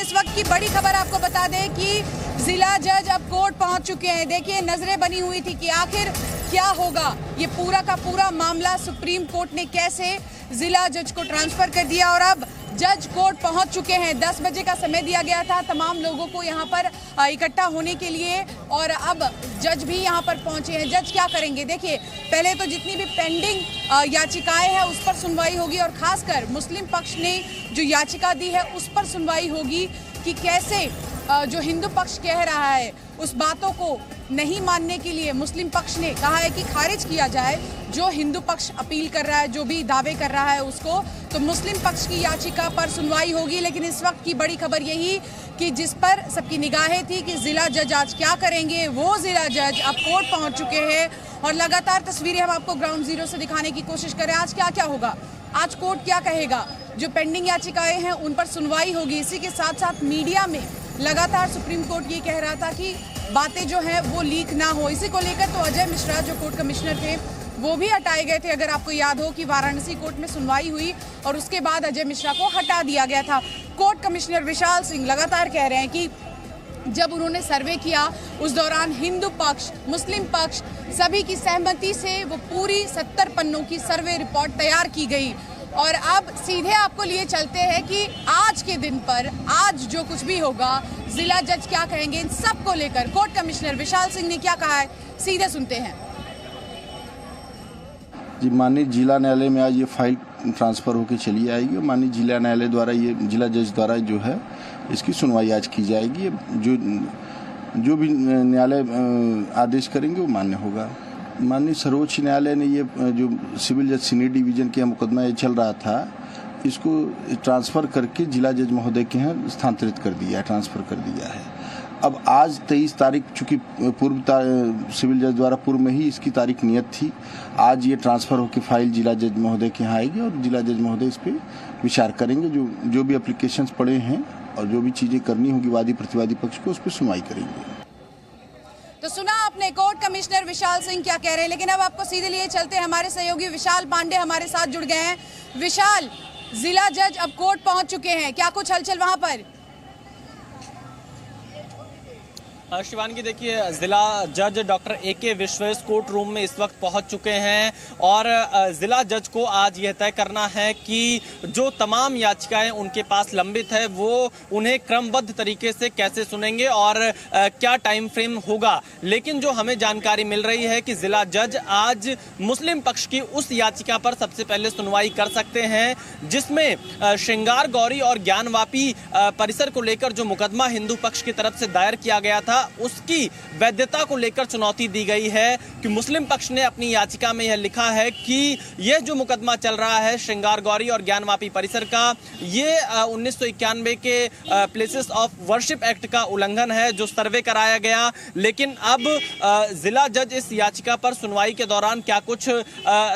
इस वक्त की बड़ी खबर आपको बता दें कि जिला जज अब कोर्ट पहुंच चुके हैं। देखिए, नजरें बनी हुई थी कि आखिर क्या होगा। ये पूरा का पूरा मामला सुप्रीम कोर्ट ने कैसे जिला जज को ट्रांसफर कर दिया और अब जज कोर्ट पहुंच चुके हैं। 10 बजे का समय दिया गया था तमाम लोगों को यहां पर इकट्ठा होने के लिए और अब जज भी यहां पर पहुंचे हैं। जज क्या करेंगे, देखिए, पहले तो जितनी भी पेंडिंग याचिकाएं हैं उस पर सुनवाई होगी और खासकर मुस्लिम पक्ष ने जो याचिका दी है उस पर सुनवाई होगी कि कैसे जो हिंदू पक्ष कह रहा है उस बातों को नहीं मानने के लिए मुस्लिम पक्ष ने कहा है कि खारिज किया जाए। जो हिंदू पक्ष अपील कर रहा है, जो भी दावे कर रहा है उसको, तो मुस्लिम पक्ष की याचिका पर सुनवाई होगी। लेकिन इस वक्त की बड़ी खबर यही कि जिस पर सबकी निगाहें थी कि जिला जज आज क्या करेंगे, वो जिला जज अब कोर्ट पहुंच चुके हैं और लगातार तस्वीरें हम आपको ग्राउंड जीरो से दिखाने की कोशिश कर रहे हैं। आज क्या क्या होगा, आज कोर्ट क्या कहेगा, जो पेंडिंग याचिकाएं हैं उन पर सुनवाई होगी। इसी के साथ साथ मीडिया में लगातार सुप्रीम कोर्ट ये कह रहा था कि बातें जो है वो लीक ना हो। इसी को लेकर तो अजय मिश्रा जो कोर्ट कमिश्नर थे वो भी हटाए गए थे। अगर आपको याद हो कि वाराणसी कोर्ट में सुनवाई हुई और उसके बाद अजय मिश्रा को हटा दिया गया था। कोर्ट कमिश्नर विशाल सिंह लगातार कह रहे हैं कि जब उन्होंने सर्वे किया उस दौरान हिंदू पक्ष, मुस्लिम पक्ष सभी की सहमति से वो पूरी 70 पन्नों की सर्वे रिपोर्ट तैयार की गई। और अब सीधे आपको लिए चलते हैं कि आज के दिन पर आज जो कुछ भी होगा जिला जज क्या कहेंगे, इन सब को लेकर कोर्ट कमिश्नर विशाल सिंह ने क्या कहा है, सीधे सुनते हैं। जी, माननीय जिला न्यायालय में आज ये फाइल ट्रांसफर होकर चली आएगी और माननीय जिला न्यायालय द्वारा ये जिला जज द्वारा जो है इसकी सुनवाई आज की जाएगी। जो भी न्यायालय आदेश करेंगे वो मान्य होगा। माननीय सर्वोच्च न्यायालय ने ये जो सिविल जज सीनियर डिवीजन का मुकदमा ये चल रहा था इसको ट्रांसफ़र करके जिला जज महोदय के यहाँ स्थानांतरित कर दिया है, ट्रांसफ़र कर दिया है। अब आज 23 तारीख, चूँकि सिविल जज द्वारा पूर्व में ही इसकी तारीख नियत थी, आज ये ट्रांसफ़र होकर फाइल जिला जज महोदय के यहाँ आएगी और जिला जज महोदय इस पर विचार करेंगे। जो भी एप्लीकेशंस पड़े हैं और जो भी चीज़ें करनी होगी वादी प्रतिवादी पक्ष को, उस पर सुनवाई करेंगे। तो सुना आपने कोर्ट कमिश्नर विशाल सिंह क्या कह रहे हैं। लेकिन अब आपको सीधे लिए चलते हैं, हमारे सहयोगी विशाल पांडे हमारे साथ जुड़ गए हैं। विशाल, जिला जज अब कोर्ट पहुंच चुके हैं, क्या कुछ हलचल वहां पर? शिवानगी, देखिए, जिला जज doctor AK Vishwesh court room में इस वक्त पहुंच चुके हैं और जिला जज को आज यह तय करना है कि जो तमाम याचिकाएं उनके पास लंबित है वो उन्हें क्रमबद्ध तरीके से कैसे सुनेंगे और क्या टाइम फ्रेम होगा। लेकिन जो हमें जानकारी मिल रही है कि जिला जज आज मुस्लिम पक्ष की उस याचिका पर सबसे पहले सुनवाई कर सकते हैं जिसमें श्रृंगार गौरी और ज्ञानवापी परिसर को लेकर जो मुकदमा हिंदू पक्ष की तरफ से दायर किया गया था उसकी वैधता को लेकर चुनौती दी गई है कि मुस्लिम पक्ष ने अपनी याचिका में यह लिखा है कि यह जो मुकदमा चल रहा है श्रृंगार गौरी और ज्ञानवापी परिसर का, ये 1991 के प्लेसेस ऑफ वर्शिप एक्ट का उल्लंघन है जो सर्वे कराया गया। लेकिन अब जिला जज इस याचिका पर सुनवाई के दौरान क्या कुछ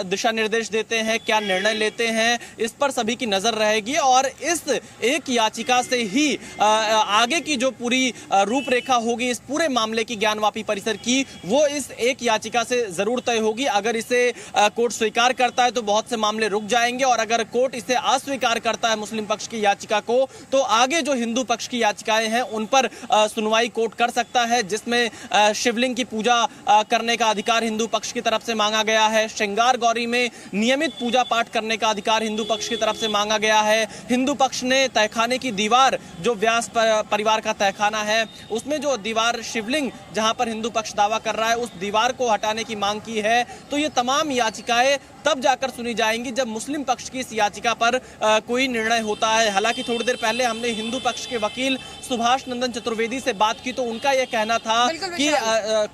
दिशा निर्देश देते हैं, क्या निर्णय लेते हैं, इस पर सभी की नजर रहेगी और इस एक याचिका से ही आगे की जो पूरी रूपरेखा होगी इस पूरे मामले की ज्ञानवापी परिसर की, वो इस एक याचिका से जरूर तय होगी। अगर इसे कोर्ट स्वीकार करता है तो बहुत से मामले रुक जाएंगे और अगर कोर्ट इसे अस्वीकार करता है मुस्लिम पक्ष की याचिका को, तो आगे जो हिंदू पक्ष की याचिकाएं हैं उन पर सुनवाई कोर्ट कर सकता है, जिसमें शिवलिंग की पूजा करने का अधिकार हिंदू पक्ष की तरफ से मांगा गया है, श्रृंगार गौरी में नियमित पूजा पाठ करने का अधिकार हिंदू पक्ष की तरफ से मांगा गया है। हिंदू पक्ष ने तहखाने की दीवार, जो व्यास परिवार का तहखाना है, उसमें जो दीवार शिवलिंग जहां पर हिंदू पक्ष दावा कर रहा है उस दीवार को हटाने की मांग की है। तो ये तमाम याचिकाएं तब जाकर सुनी जाएंगी जब मुस्लिम पक्ष की इस याचिका पर कोई निर्णय होता है। हालांकि थोड़ी देर पहले हमने हिंदू पक्ष के वकील सुभाष नंदन चतुर्वेदी से बात की तो उनका यह कहना था कि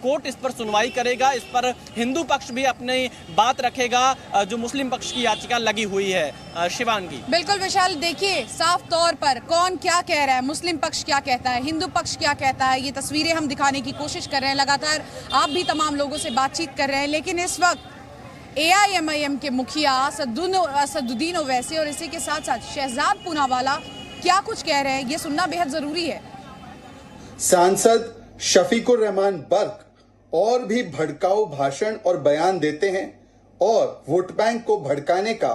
कोर्ट इस पर सुनवाई करेगा, इस पर हिंदू पक्ष भी अपनी बात रखेगा जो मुस्लिम पक्ष की याचिका लगी हुई है। शिवांगी, बिल्कुल विशाल, देखिए साफ तौर पर कौन क्या कह रहा है, मुस्लिम पक्ष क्या कहता है, हिंदू पक्ष क्या कहता है, ये तस्वीरें हम दिखाने की कोशिश कर रहे हैं। लगातार आप भी तमाम लोगों से बातचीत कर रहे हैं। लेकिन इस वक्त AIMIM के मुखिया असदुद्दीन ओवैसी और इसी के साथ साथ शहजाद पूनावाला क्या कुछ कह रहे हैं, ये सुनना बेहद जरूरी है। सांसद शफीकुर रहमान बर्क और भी भड़काऊ भाषण और बयान देते हैं और वोट बैंक को भड़काने का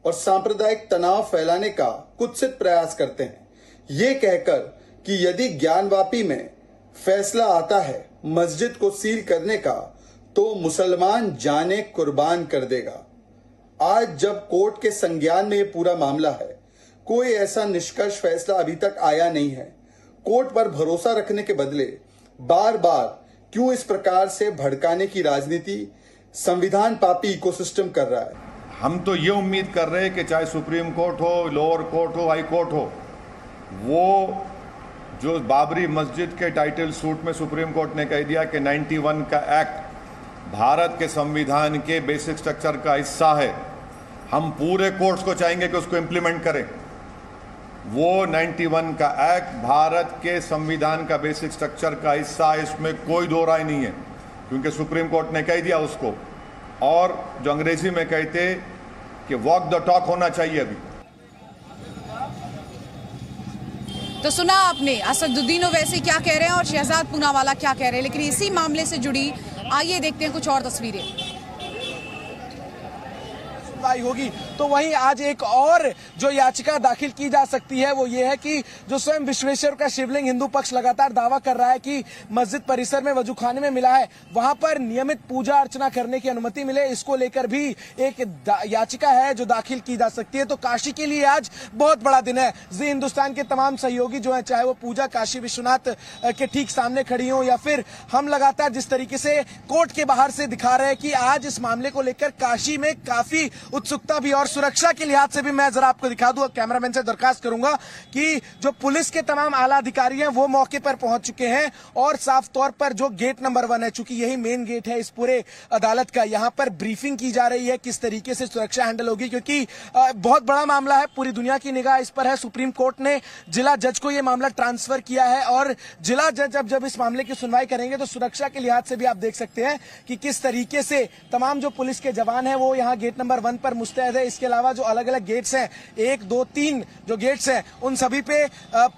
और सांप्रदायिक तनाव फैलाने का कुत्सित प्रयास करते हैं। ये कहकर कि यदि ज्ञानवापी में फैसला आता है मस्जिद को सील करने का तो मुसलमान जाने कुर्बान कर देगा। आज जब कोर्ट के संज्ञान में ये पूरा मामला है, कोई ऐसा निष्कर्ष फैसला अभी तक आया नहीं है। कोर्ट पर भरोसा रखने के बदले बार बार क्यों इस प्रकार से भड़काने की राजनीति संविधान पापी इकोसिस्टम कर रहा है? हम तो ये उम्मीद कर रहे हैं कि चाहे सुप्रीम कोर्ट हो, लोअर कोर्ट हो, हाई कोर्ट हो, वो जो बाबरी मस्जिद के टाइटल सूट में सुप्रीम कोर्ट ने कह दिया कि 91 का एक्ट भारत के संविधान के बेसिक स्ट्रक्चर का हिस्सा है, हम पूरे कोर्ट्स को चाहेंगे कि उसको इम्प्लीमेंट करें। वो 91 का एक्ट भारत के संविधान का बेसिक स्ट्रक्चर का हिस्सा है, इसमें कोई दो राय नहीं है, क्योंकि सुप्रीम कोर्ट ने कह दिया उसको। और जो अंग्रेजी में कहते कि वॉक द टॉक होना चाहिए अभी। तो सुना आपने असदुद्दीन ओवैसी क्या कह रहे हैं और शहजाद पूनावाला क्या कह रहे हैं, लेकिन इसी मामले से जुड़ी आइए देखते हैं कुछ और तस्वीरें। होगी तो वहीं आज एक और जो याचिका दाखिल की जा सकती है वो ये है कि जो स्वयं विश्वेश्वर का शिवलिंग हिंदू पक्ष लगातार दावा कर रहा है कि मस्जिद परिसर में वजूखाने में मिला है, वहां पर नियमित पूजा अर्चना करने की अनुमति मिले, इसको लेकर भी एक याचिका है जो दाखिल की जा सकती है। तो काशी के लिए आज बहुत बड़ा दिन है। जी हिंदुस्तान के तमाम सहयोगी जो है, चाहे वो पूजा काशी विश्वनाथ के ठीक सामने खड़ी हो या फिर हम लगातार जिस तरीके से कोर्ट के बाहर से दिखा रहे हैं कि आज इस मामले को लेकर काशी में काफी उत्सुकता भी, और सुरक्षा के लिहाज से भी मैं जरा आपको दिखा दूं। कैमरामैन से दरखास्त करूंगा कि जो पुलिस के तमाम आला अधिकारी हैं वो मौके पर पहुंच चुके हैं और साफ तौर पर जो गेट नंबर 1 है, चूंकि यही मेन गेट है इस पूरे अदालत का, यहां पर ब्रीफिंग की जा रही है किस तरीके से सुरक्षा हैंडल होगी, क्योंकि बहुत बड़ा मामला है, पूरी दुनिया की निगाह इस पर है। सुप्रीम कोर्ट ने जिला जज को यह मामला ट्रांसफर किया है और जिला जज जब इस मामले की सुनवाई करेंगे तो सुरक्षा के लिहाज से भी आप देख सकते हैं कि किस तरीके से तमाम जो पुलिस के जवान है वो यहाँ गेट नंबर 1 पर मुस्तैद है। इसके अलावा जो अलग अलग गेट्स हैं, 1, 2, 3 जो गेट्स हैं, उन सभी पे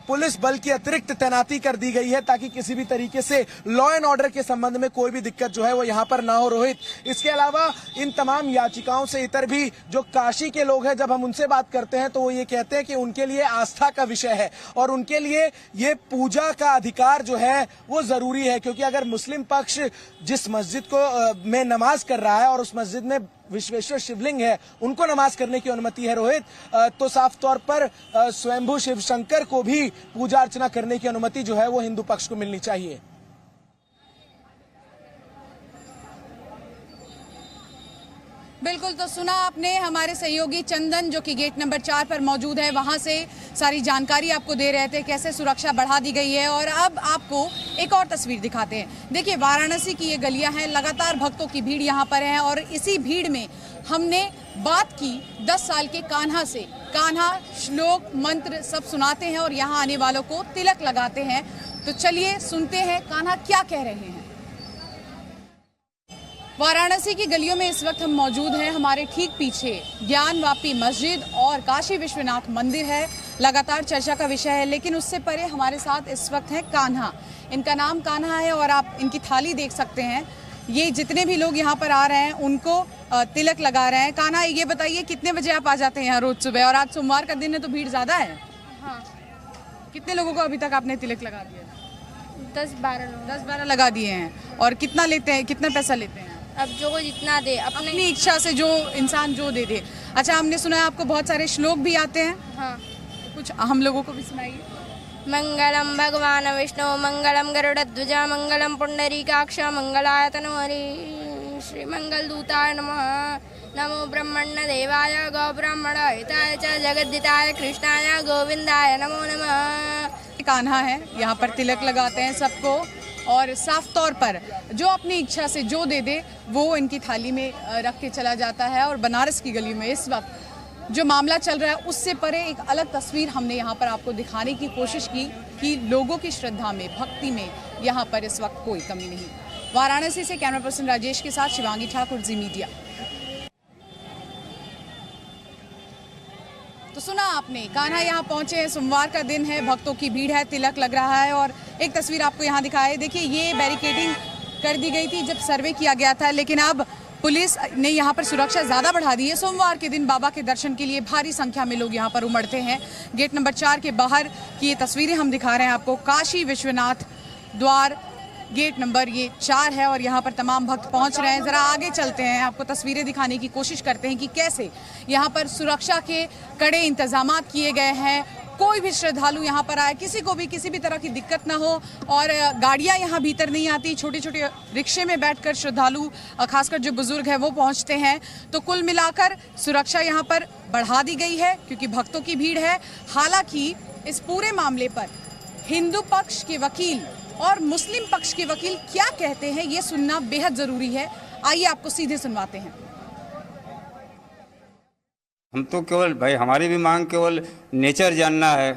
पुलिस बल की अतिरिक्त तैनाती कर दी गई है ताकि किसी भी तरीके से लॉ एंड ऑर्डर के संबंध में कोई भी दिक्कत जो है वो यहाँ पर ना हो। रोहित, इसके अलावा इन तमाम याचिकाओं से इतर भी जो काशी के लोग हैं, जब हम उनसे बात करते हैं तो वो ये कहते हैं कि उनके लिए आस्था का विषय है और उनके लिए ये पूजा का अधिकार जो है वो जरूरी है, क्योंकि अगर मुस्लिम पक्ष जिस मस्जिद को में नमाज कर रहा है और उस मस्जिद में विश्वेश्वर शिवलिंग है, उनको नमाज करने की अनुमति है रोहित, तो साफ तौर पर स्वयंभू शिव शंकर को भी पूजा अर्चना करने की अनुमति जो है वो हिंदू पक्ष को मिलनी चाहिए। बिल्कुल, तो सुना आपने हमारे सहयोगी चंदन जो कि गेट नंबर 4 पर मौजूद है, वहां से सारी जानकारी आपको दे रहे थे कैसे सुरक्षा बढ़ा दी गई है। और अब आपको एक और तस्वीर दिखाते हैं। देखिए, वाराणसी की ये गलियां हैं, लगातार भक्तों की भीड़ यहाँ पर है और इसी भीड़ में हमने बात की 10 साल के कान्हा से। कान्हा श्लोक मंत्र सब सुनाते हैं और यहाँ आने वालों को तिलक लगाते हैं। तो चलिए सुनते हैं कान्हा क्या कह रहे हैं। वाराणसी की गलियों में इस वक्त हम मौजूद हैं। हमारे ठीक पीछे ज्ञानवापी मस्जिद और काशी विश्वनाथ मंदिर है, लगातार चर्चा का विषय है। लेकिन उससे परे हमारे साथ इस वक्त है कान्हा। इनका नाम कान्हा है और आप इनकी थाली देख सकते हैं। ये जितने भी लोग यहाँ पर आ रहे हैं उनको तिलक लगा रहे हैं। कान्हा, ये बताइए कितने बजे आप आ जाते हैं यहाँ रोज सुबह? और आज सोमवार का दिन है तो भीड़ ज्यादा है। हाँ। कितने लोगों को अभी तक आपने तिलक लगा दिया? 10-12 लगा दिए हैं। और कितना लेते हैं, कितना पैसा लेते हैं? अब जो को जितना दे, अपनी इच्छा से जो इंसान जो दे दे। अच्छा, हमने सुना है आपको बहुत सारे श्लोक भी आते हैं। हाँ। तो कुछ हम लोगों को भी सुनाइए। मंगलम भगवान विष्णु मंगलम गरुड़ध्वज मंगलम पुंडरीकाक्ष मंगलायतनोहरि श्री मंगल दूताय नमः। नमो ब्रह्मण्य देवाय गौ ब्राह्मण हिताय च जगद्दिताय कृष्णाय गोविंदाय नमो नमः। कान्हा है, यहाँ पर तिलक लगाते हैं सबको और साफ तौर पर जो अपनी इच्छा से जो दे दे वो इनकी थाली में रख के चला जाता है। और बनारस की गली में इस वक्त जो मामला चल रहा है उससे परे एक अलग तस्वीर हमने यहाँ पर आपको दिखाने की कोशिश की कि लोगों की श्रद्धा में, भक्ति में यहाँ पर इस वक्त कोई कमी नहीं। वाराणसी से कैमरा पर्सन राजेश के साथ शिवांगी ठाकुर, जी मीडिया। तो सुना आपने, कान्हा यहाँ पहुंचे हैं, सोमवार का दिन है, भक्तों की भीड़ है, तिलक लग रहा है। और एक तस्वीर आपको यहाँ दिखाए। देखिए, ये बैरिकेडिंग कर दी गई थी जब सर्वे किया गया था, लेकिन अब पुलिस ने यहाँ पर सुरक्षा ज्यादा बढ़ा दी है। सोमवार के दिन बाबा के दर्शन के लिए भारी संख्या में लोग यहाँ पर उमड़ते हैं। गेट नंबर 4 के बाहर की ये तस्वीरें हम दिखा रहे हैं आपको। काशी विश्वनाथ द्वार गेट नंबर ये 4 है और यहाँ पर तमाम भक्त पहुँच रहे हैं। जरा आगे चलते हैं, आपको तस्वीरें दिखाने की कोशिश करते हैं कि कैसे यहाँ पर सुरक्षा के कड़े इंतजाम किए गए हैं। कोई भी श्रद्धालु यहाँ पर आए, किसी को भी किसी भी तरह की दिक्कत ना हो और गाड़ियाँ यहाँ भीतर नहीं आती। छोटे छोटे रिक्शे में बैठकर श्रद्धालु, खासकर जो बुजुर्ग हैं, वो पहुँचते हैं। तो कुल मिलाकर सुरक्षा यहाँ पर बढ़ा दी गई है क्योंकि भक्तों की भीड़ है। हालांकि इस पूरे मामले पर हिंदू पक्ष के वकील और मुस्लिम पक्ष के वकील क्या कहते हैं, ये सुनना बेहद जरूरी है। आइए आपको सीधे सुनवाते हैं। हम तो केवल भाई, हमारी भी मांग केवल नेचर जानना है,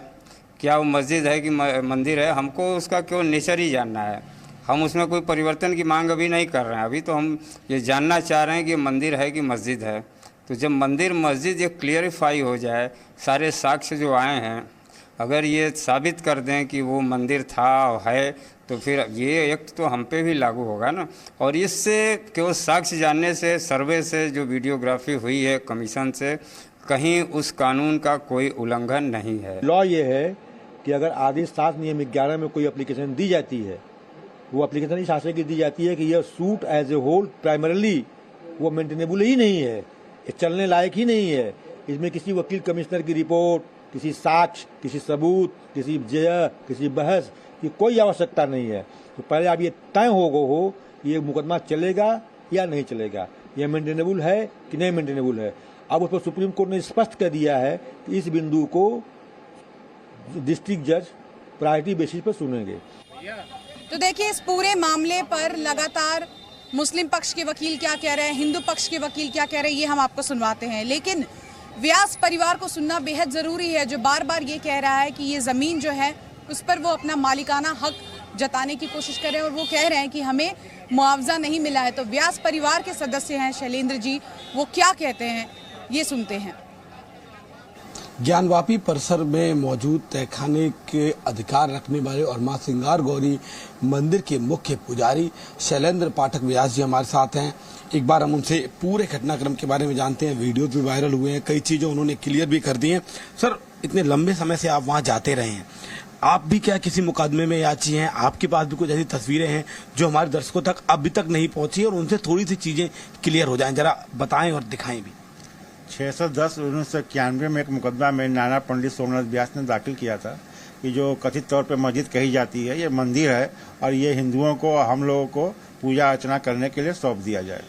क्या वो मस्जिद है कि मंदिर है, हमको उसका केवल नेचर ही जानना है। हम उसमें कोई परिवर्तन की मांग अभी नहीं कर रहे हैं। अभी तो हम ये जानना चाह रहे हैं कि मंदिर है कि मस्जिद है। तो जब मंदिर मस्जिद ये क्लियरिफाई हो जाए, सारे साक्ष्य जो आए हैं, अगर ये साबित कर दें कि वो मंदिर था है, तो फिर ये एक्ट तो हम पे भी लागू होगा ना। और इससे केवल साक्ष्य जानने से, सर्वे से, जो वीडियोग्राफी हुई है कमीशन से, कहीं उस कानून का कोई उल्लंघन नहीं है। लॉ ये है कि अगर आदेश 7 नियम 11 में कोई एप्लीकेशन दी जाती है, वो एप्लीकेशन इस आशय की दी जाती है कि यह suit as a whole primarily वो मेंटेनेबल ही नहीं है, ये चलने लायक ही नहीं है। इसमें किसी वकील कमिश्नर की रिपोर्ट, किसी साक्ष्य, किसी सबूत, किसी जय, किसी बहस की कोई आवश्यकता नहीं है। तो पहले अब ये तय हो ये मुकदमा चलेगा या नहीं चलेगा, ये मेंटेनेबल है कि नहीं मेंटेनेबल है। अब उस पर सुप्रीम कोर्ट ने स्पष्ट कर दिया है कि इस बिंदु को डिस्ट्रिक्ट जज प्रायोरिटी बेसिस पर सुनेंगे। तो देखिए, इस पूरे मामले पर लगातार मुस्लिम पक्ष के वकील क्या कह रहे हैं, हिंदू पक्ष के वकील क्या कह रहे हैं, ये हम आपको सुनवाते हैं। लेकिन व्यास परिवार को सुनना बेहद जरूरी है, जो बार बार ये कह रहा है कि ये जमीन जो है उस पर वो अपना मालिकाना हक जताने की कोशिश कर रहे हैं और वो कह रहे हैं कि हमें मुआवजा नहीं मिला है। तो व्यास परिवार के सदस्य हैं शैलेंद्र जी, वो क्या कहते हैं, ये सुनते हैं। ज्ञानवापी परिसर में मौजूद तहखाने के अधिकार रखने वाले और मां सिंगार गौरी मंदिर के मुख्य पुजारी शैलेंद्र पाठक व्यास जी हमारे साथ हैं। एक बार हम उनसे पूरे घटनाक्रम के बारे में जानते हैं। वीडियो भी वायरल हुए हैं, कई चीजें उन्होंने क्लियर भी कर दी हैं। सर, इतने लंबे समय से आप वहां जाते रहे हैं, आप भी क्या किसी मुकदमे में याची हैं? आपके पास भी कुछ ऐसी तस्वीरें हैं जो हमारे दर्शकों तक अभी तक नहीं पहुंची और उनसे थोड़ी सी चीजें क्लियर हो जाएं, जरा बताएं और दिखाएं भी। 610/1991 में एक मुकदमा में नाना पंडित सोमनाथ व्यास ने दाखिल किया था कि जो कथित तौर पर मस्जिद कही जाती है, ये मंदिर है और ये हिंदुओं को, हम लोगों को पूजा अर्चना करने के लिए सौंप दिया जाए।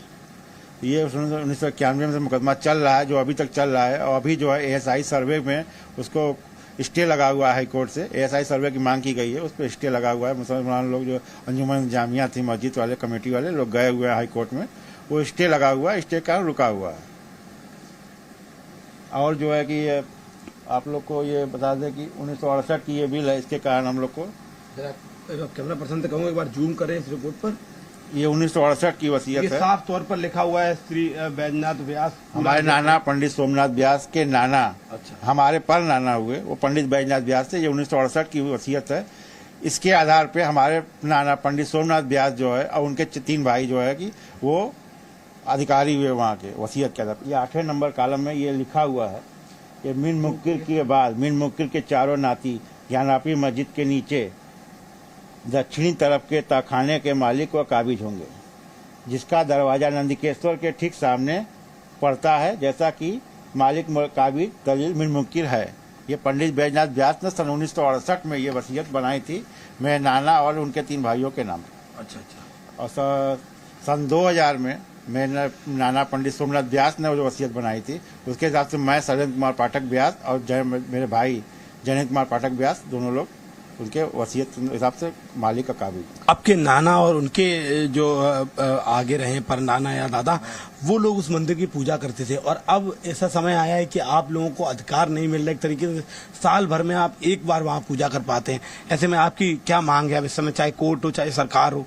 ये 1991 में मुकदमा चल रहा है, जो अभी तक चल रहा है। और अभी जो है ASI सर्वे में उसको स्टे लगा हुआ है, हाई कोर्ट से ASI सर्वे की मांग की गई है, उस पर स्टे लगा हुआ है। मुसलमान लोग जो अंजुमन जामिया थी, मस्जिद वाले, कमेटी वाले लोग गए हुए हैं हाई कोर्ट में, वो स्टे लगा हुआ है, स्टे का रुका हुआ है। और जो है कि आप लोग को ये बता दें कि 1968 की ये बिल है, इसके कारण हम लोग को कैमरा पर्सन से कहूँगा एक बार जूम करें इस रिपोर्ट पर। ये 1968 की वसीयत है, साफ तौर पर लिखा हुआ है श्री बैजनाथ व्यास, हमारे नाना पंडित सोमनाथ व्यास के नाना। अच्छा, हमारे पर नाना हुए वो पंडित बैजनाथ व्यास थे। ये 1968 की वसीयत है। इसके आधार पे हमारे नाना पंडित सोमनाथ व्यास जो है और उनके 3 भाई जो है कि वो अधिकारी हुए वहाँ के, वसीयत के आधार पर। ये 8वें नंबर कॉलम में ये लिखा हुआ है, ये मीन मुक्किर के बाद मीन मुक्किर के चारों नाती ज्ञानवापी मस्जिद के नीचे दक्षिणी तरफ के तहखाने के मालिक व काबिज होंगे, जिसका दरवाजा नंदिकेश्वर के ठीक सामने पड़ता है, जैसा कि मालिक काबिज दलील मीन मुक्किर है। ये पंडित बैजनाथ व्यास ने सन 1968 में ये वसीयत बनाई थी, मेरे नाना और उनके 3 भाइयों के नाम। अच्छा। और सन 2000 में मेरे नाना पंडित सोमनाथ व्यास ने जो वसीयत बनाई थी, उसके हिसाब से मैं शैलेंद्र कुमार पाठक व्यास और मेरे भाई जयंत कुमार पाठक व्यास, दोनों लोग उनके वसीयत के हिसाब से मालिक का काबिज। आपके नाना और उनके जो आगे रहे पर नाना या दादा, वो लोग उस मंदिर की पूजा करते थे और अब ऐसा समय आया है कि आप लोगों को अधिकार नहीं मिल रहा। एक तरीके से साल भर में आप एक बार वहाँ पूजा कर पाते हैं। ऐसे में आपकी क्या मांग है अब इस समय, चाहे कोर्ट हो चाहे सरकार हो?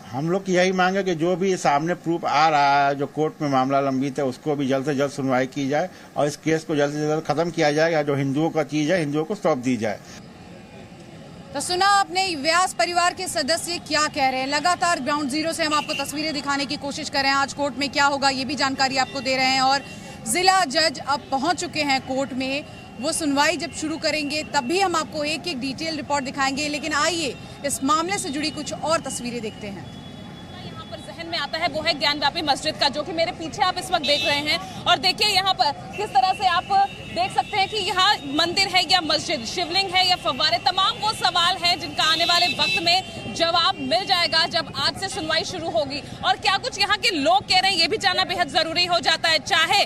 हम लोग की यही मांग है कि जो भी सामने प्रूफ आ रहा है, जो कोर्ट में मामला लंबित है, उसको भी जल्द से जल्द सुनवाई की जाए और इस केस को जल्द से जल्द खत्म किया जाए। जो हिंदुओं का चीज है, हिंदुओं को सौंप दी जाए। तो सुना आपने व्यास परिवार के सदस्य क्या कह रहे हैं। लगातार ग्राउंड जीरो से हम आपको तस्वीरें दिखाने की कोशिश कर रहे हैं। आज कोर्ट में क्या होगा ये भी जानकारी आपको दे रहे हैं और जिला जज अब पहुंच चुके हैं कोर्ट में। वो सुनवाई जब शुरू करेंगे तब भी हम आपको एक एक डिटेल रिपोर्ट दिखाएंगे। लेकिन आइए इस मामले से जुड़ी कुछ और तस्वीरें देखते हैं। में आता है वो है ज्ञानव्यापी मस्जिद का, जो कि मेरे पीछे आप इस वक्त देख रहे हैं। और देखिए यहाँ पर किस तरह से आप देख सकते हैं कि यहाँ मंदिर है या मस्जिद, शिवलिंग है या फव्वारे, तमाम वो सवाल हैं जिनका आने वाले वक्त में जवाब मिल जाएगा जब आज से सुनवाई शुरू होगी। और क्या कुछ यहाँ के लोग कह रहे हैं ये भी जानना बेहद जरूरी हो जाता है। चाहे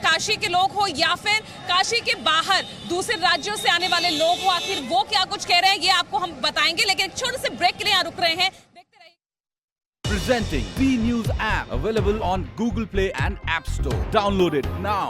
काशी के लोग हो या फिर काशी के बाहर दूसरे राज्यों से आने वाले लोग हो, आखिर वो क्या कुछ कह रहे हैं ये आपको हम बताएंगे। लेकिन एक छोटे से ब्रेक के लिए यहाँ रुक रहे हैं। Presenting B News app, available on Google Play and App Store. Download it now.